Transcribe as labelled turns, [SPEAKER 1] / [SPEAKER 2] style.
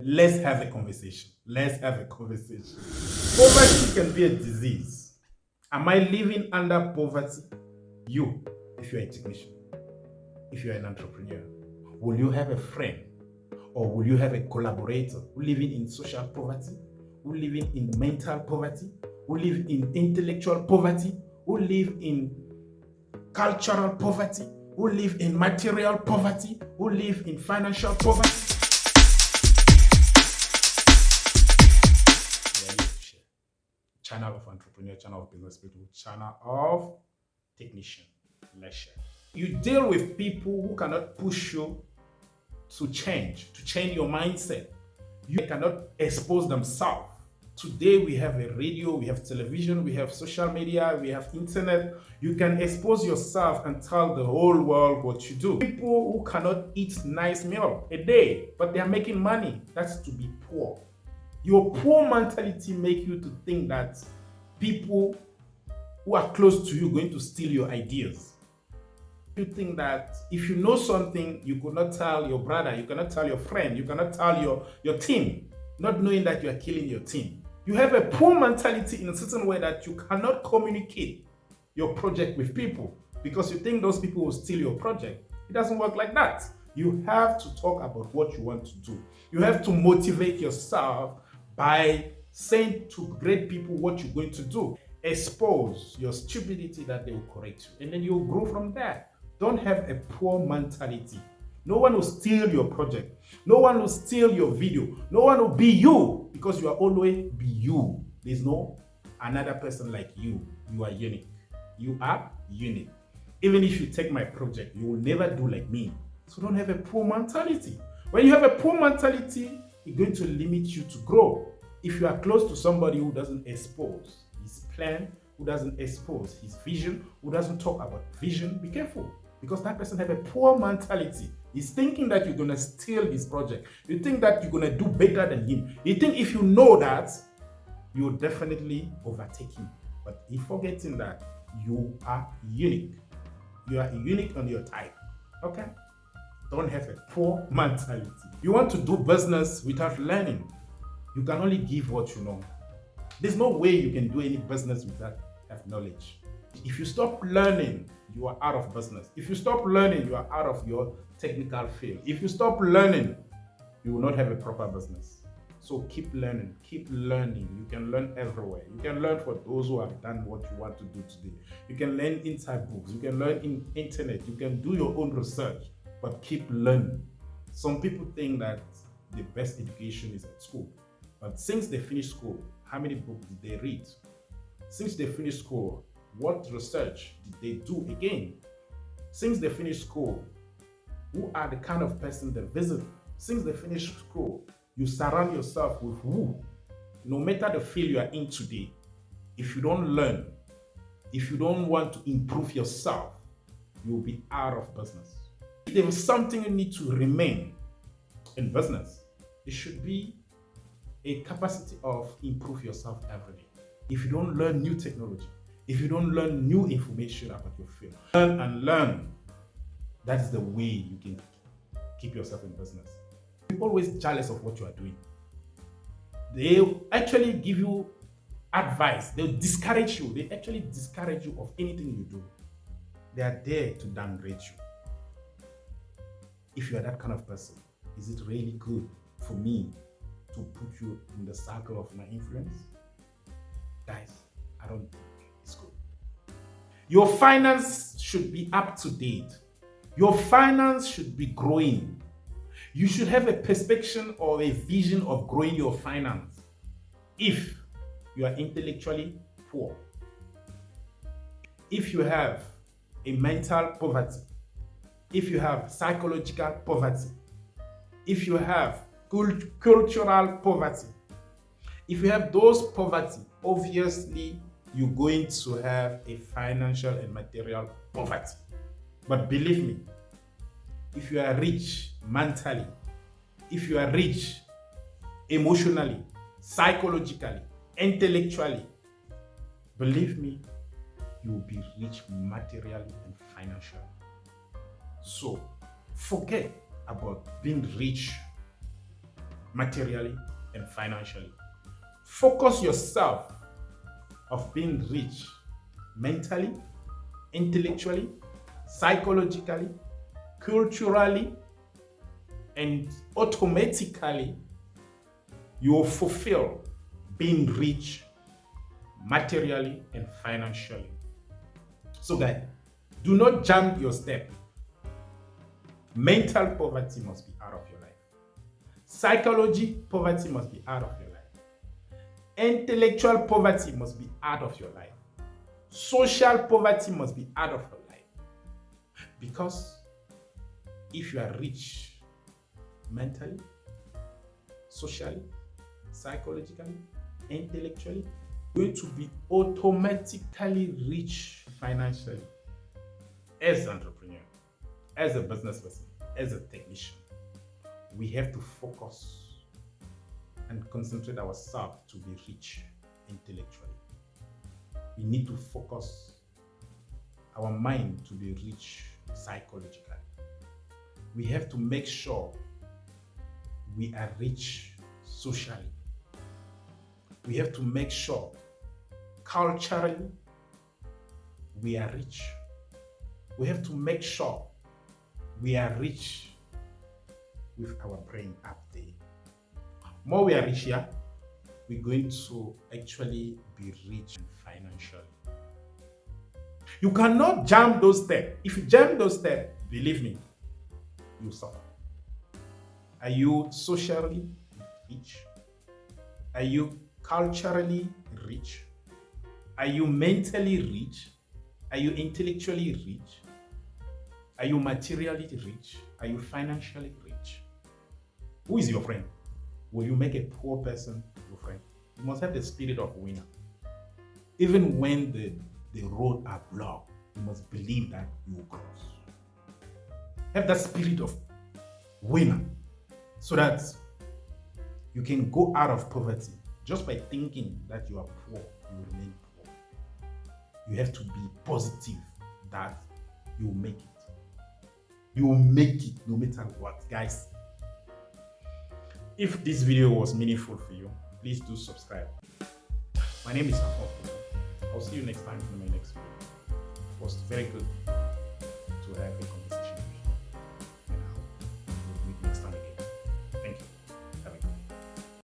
[SPEAKER 1] Let's have a conversation. Let's have a conversation. Poverty can be a disease. Am I living under poverty? You, if you're a technician, if you're an entrepreneur, will you have a friend or will you have a collaborator who living in social poverty, who living in mental poverty, who live in intellectual poverty, who live in cultural poverty, who live in material poverty, who live in financial poverty? Channel of entrepreneur, channel of business people, channel of technician. Let's share. You deal with people who cannot push you to change your mindset. You cannot expose themselves. Today we have a radio, we have television, we have social media, we have internet. You can expose yourself and tell the whole world what you do. People who cannot eat nice meal a day, but they are making money. That's to be poor. Your poor mentality make you to think that people who are close to you are going to steal your ideas. You think that if you know something, you could not tell your brother, you cannot tell your friend, you cannot tell your team, not knowing that you are killing your team. You have a poor mentality in a certain way that you cannot communicate your project with people because you think those people will steal your project. It doesn't work like that. You have to talk about what you want to do. You have to motivate yourself by saying to great people what you're going to do. Expose your stupidity that they will correct you. And then you'll grow from there. Don't have a poor mentality. No one will steal your project. No one will steal your video. No one will be you because you are always be you. There's no another person like you. You are unique. You are unique. Even if you take my project, you will never do like me. So don't have a poor mentality. When you have a poor mentality, it's going to limit you to grow. If you are close to somebody who doesn't expose his plan, who doesn't expose his vision, who doesn't talk about vision, be careful. Because that person have a poor mentality. He's thinking that you're going to steal his project. You think that you're going to do better than him. You think if you know that, you'll definitely overtake him. But he's forgetting that you are unique. You are unique on your type. Okay? Don't have a poor mentality. You want to do business without learning. You can only give what you know. There's no way you can do any business without have knowledge. If you stop learning, you are out of business. If you stop learning, you are out of your technical field. If you stop learning, you will not have a proper business. So keep learning, keep learning. You can learn everywhere. You can learn for those who have done what you want to do today. You can learn inside books. You can learn in internet. You can do your own research, but keep learning. Some people think that the best education is at school. But since they finished school, how many books did they read? Since they finished school, what research did they do again? Since they finished school, who are the kind of person they visit? Since they finished school, you surround yourself with who? No matter the field you are in today, if you don't learn, if you don't want to improve yourself, you will be out of business. If there is something you need to remain in business, it should be a capacity of improve yourself every day. If you don't learn new technology, if you don't learn new information about your field, learn and learn. That is the way you can keep yourself in business. You're always jealous of what you are doing. They actually give you advice. They'll discourage you. They actually discourage you of anything you do. They are there to downgrade you. If you are that kind of person, is it really good for me to put you in the circle of my influence? Guys, I don't think it's good. Your finance should be up to date. Your finance should be growing. You should have a perspective or a vision of growing your finance if you are intellectually poor. If you have a mental poverty, if you have psychological poverty, if you have cultural poverty, if you have those poverty, obviously you're going to have a financial and material poverty. But believe me, if you are rich mentally, if you are rich emotionally, psychologically, intellectually, believe me, you will be rich materially and financially. So forget about being rich materially and financially. Focus yourself of being rich mentally, intellectually, psychologically, culturally, and automatically you will fulfill being rich materially and financially. So guys, do not jump your step. Mental poverty must be out of your life. Psychology poverty must be out of your life. Intellectual poverty must be out of your life. Social poverty must be out of your life. Because if you are rich mentally, socially, psychologically, intellectually, you're going to be automatically rich financially. As an entrepreneur, as a business person, as a technician, we have to focus and concentrate ourselves to be rich intellectually. We need to focus our mind to be rich psychologically. We have to make sure we are rich socially. We have to make sure culturally we are rich. We have to make sure we are rich with our brain up there. More we are rich here, we're going to actually be rich financially. You cannot jump those steps. If you jump those steps, believe me, you suffer. Are you socially rich? Are you culturally rich? Are you mentally rich? Are you intellectually rich? Are you materially rich? Are you financially rich? Who is your friend? Will you make a poor person your friend? You must have the spirit of winner. Even when the road are blocked, you must believe that you will cross. Have that spirit of winner so that you can go out of poverty. Just by thinking that you are poor, you will remain poor. You have to be positive that you will make it. You will make it no matter what. Guys, if this video was meaningful for you, please do subscribe. My name is Fokou. I'll see you next time in my next video. It was very good to have a conversation.